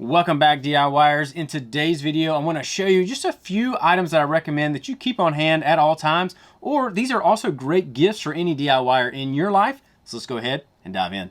Welcome back, DIYers. In today's video, I'm going to show you just a few items that I recommend that you keep on hand at all times, or these are also great gifts for any DIYer in your life. So let's go ahead and dive in.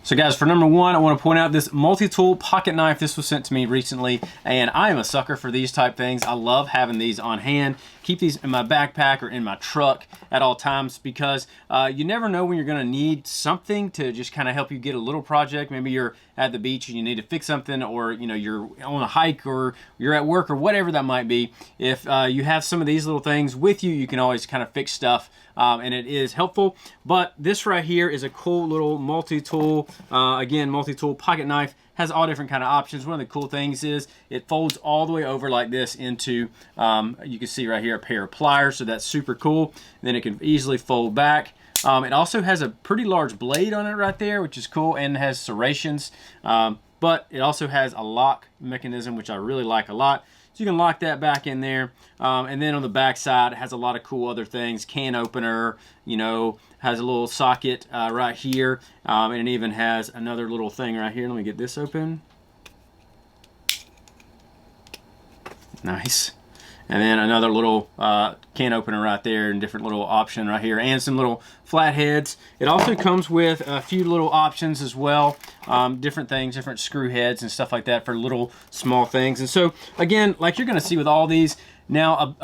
So guys, for number one, I want to point out this multi-tool pocket knife. This was sent to me recently, and I am a sucker for these type things. I love having these on hand. Keep these in my backpack or in my truck at all times because you never know when you're going to need something to just kind of help you get a little project. Maybe you're at the beach and you need to fix something, or you're on a hike, or you're at work, or whatever that might be. If you have some of these little things with you, you can always kind of fix stuff, and it is helpful. But this right here is a cool little multi-tool, again, multi-tool pocket knife. Has all different kind of options. One of the cool things is it folds all the way over like this into, you can see right here, a pair of pliers, so that's super cool. And then it can easily fold back. It also has a pretty large blade on it right there, which is cool, and has serrations. But it also has a lock mechanism, which I really like a lot. So you can lock that back in there. And then on the back side, it has a lot of cool other things. Can opener, has a little socket right here. And it even has another little thing right here. Let me get this open. Nice. And then another little can opener right there, and different little option right here, and some little flat heads. It also comes with a few little options as well, different things, different screw heads and stuff like that for little small things. And so again, like you're going to see with all these, now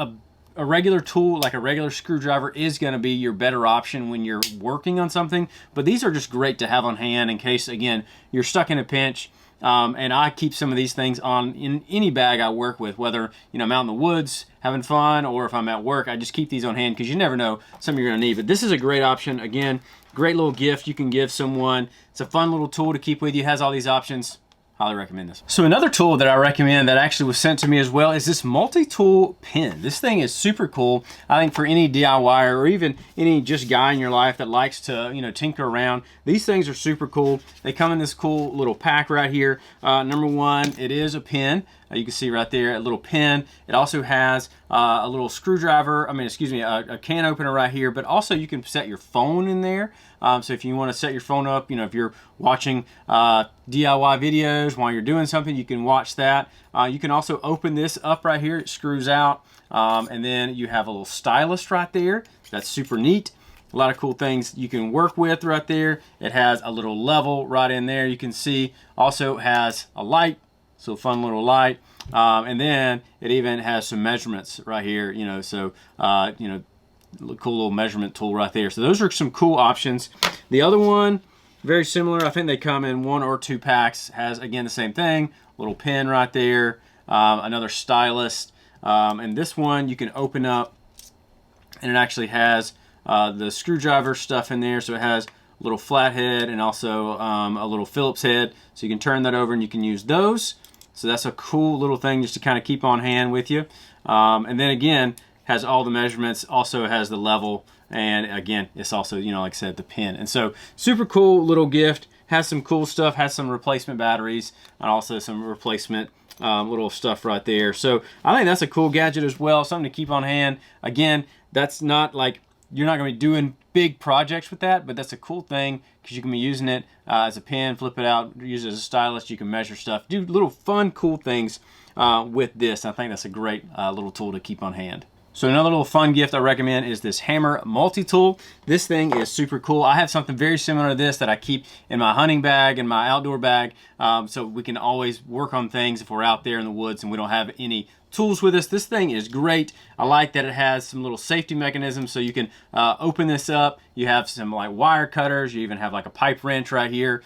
a regular tool, like a regular screwdriver, is going to be your better option when you're working on something. But these are just great to have on hand in case, again, you're stuck in a pinch. And I keep some of these things on in any bag I work with, whether I'm out in the woods having fun, or if I'm at work, I just keep these on hand because you never know, something you're going to need. But this is a great option. Again, great little gift you can give someone. It's a fun little tool to keep with you. It has all these options. Highly recommend this. So another tool that I recommend that actually was sent to me as well is this multi-tool pen. This thing is super cool. I think for any DIYer, or even any just guy in your life that likes to tinker around, these things are super cool. They come in this cool little pack right here. Number one, it is a pen. You can see right there a little pen. It also has a little screwdriver, a can opener right here, but also you can set your phone in there. So if you want to set your phone up, if you're watching DIY videos while you're doing something, you can watch that. You can also open this up right here. It screws out. And then you have a little stylus right there. That's super neat. A lot of cool things you can work with right there. It has a little level right in there. You can see also has a light. So fun little light. And then it even has some measurements right here, cool little measurement tool right there. So those are some cool options. The other one, very similar. I think they come in 1 or 2 packs. Has, again, the same thing. Little pen right there. Another stylus. And this one you can open up, and it actually has the screwdriver stuff in there. So it has a little flathead and also a little Phillips head. So you can turn that over and you can use those. So that's a cool little thing just to kind of keep on hand with you. And then again, has all the measurements, also has the level, and again, it's also, like I said, the pen. And so super cool little gift. Has some cool stuff, has some replacement batteries, and also some replacement little stuff right there. So I think that's a cool gadget as well, something to keep on hand. Again, that's not like, you're not going to be doing big projects with that, but that's a cool thing because you can be using it as a pen, flip it out, use it as a stylus. You can measure stuff, do little fun, cool things with this. I think that's a great little tool to keep on hand. So another little fun gift I recommend is this hammer multi-tool. This thing is super cool. I have something very similar to this that I keep in my hunting bag and my outdoor bag, so we can always work on things if we're out there in the woods and we don't have any tools with us. This thing is great. I like that it has some little safety mechanisms, so you can open this up. You have some like wire cutters. You even have like a pipe wrench right here.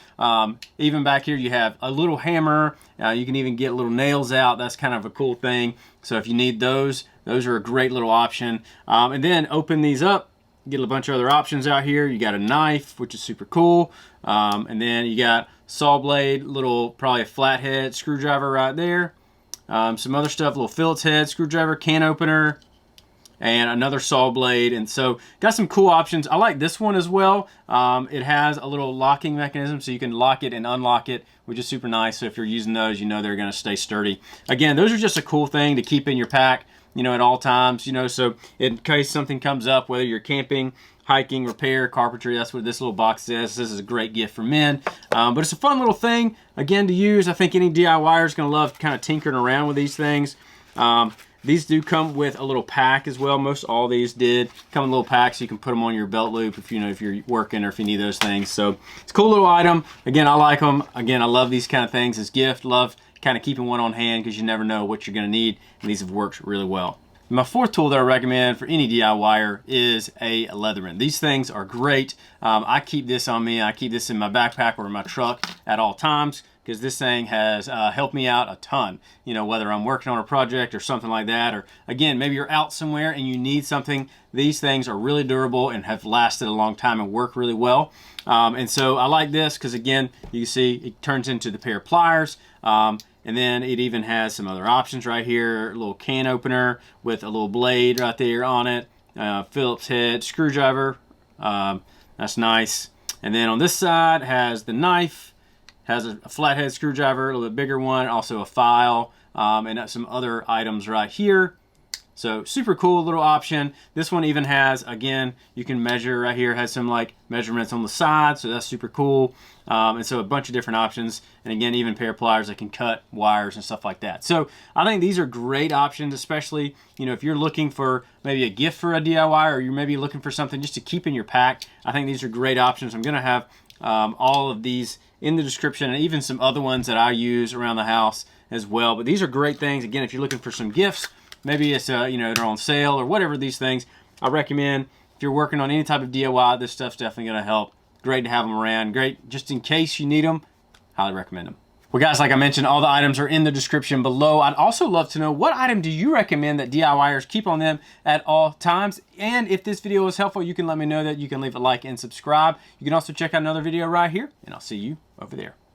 Even back here you have a little hammer. You can even get little nails out. That's kind of a cool thing. So if you need those are a great little option. And then open these up, get a bunch of other options out here. You got a knife, which is super cool. And then you got saw blade, little probably a flathead screwdriver right there. Some other stuff, little Phillips head screwdriver, can opener, and another saw blade. And so got some cool options. I like this one as well. It has a little locking mechanism, so you can lock it and unlock it, which is super nice. So if you're using those, they're going to stay sturdy. Again, those are just a cool thing to keep in your pack, at all times, so in case something comes up, whether you're camping hiking, repair, carpentry. That's what this little box is. This is a great gift for men. But it's a fun little thing, again, to use. I think any DIYer is going to love kind of tinkering around with these things. These do come with a little pack as well. Most all these did come in little packs. So you can put them on your belt loop if if you're working or if you need those things. So it's a cool little item. Again, I like them. Again, I love these kind of things as gift. Love kind of keeping one on hand because you never know what you're going to need. And these have worked really well. My fourth tool that I recommend for any DIYer is a Leatherman. These things are great. I keep this on me. I keep this in my backpack or in my truck at all times because this thing has helped me out a ton. Whether I'm working on a project or something like that, or again, maybe you're out somewhere and you need something. These things are really durable and have lasted a long time and work really well. And so I like this because, again, you can see it turns into the pair of pliers. And then it even has some other options right here. A little can opener with a little blade right there on it. Phillips head screwdriver. That's nice. And then on this side has the knife. Has a flathead screwdriver, a little bit bigger one. Also a file. And some other items right here. So super cool little option. This one even has, again, you can measure right here, has some like measurements on the side, so that's super cool. And so a bunch of different options. And again, even pair of pliers that can cut wires and stuff like that. So I think these are great options, especially, if you're looking for maybe a gift for a DIY, or you're maybe looking for something just to keep in your pack. I think these are great options. I'm going to have all of these in the description, and even some other ones that I use around the house as well. But these are great things. Again, if you're looking for some gifts, maybe it's they're on sale or whatever, these things, I recommend if you're working on any type of DIY, this stuff's definitely going to help. Great to have them around. Great just in case you need them. Highly recommend them. Well, guys, like I mentioned, all the items are in the description below. I'd also love to know, what item do you recommend that DIYers keep on them at all times? And if this video was helpful, you can let me know that. You can leave a like and subscribe. You can also check out another video right here, and I'll see you over there.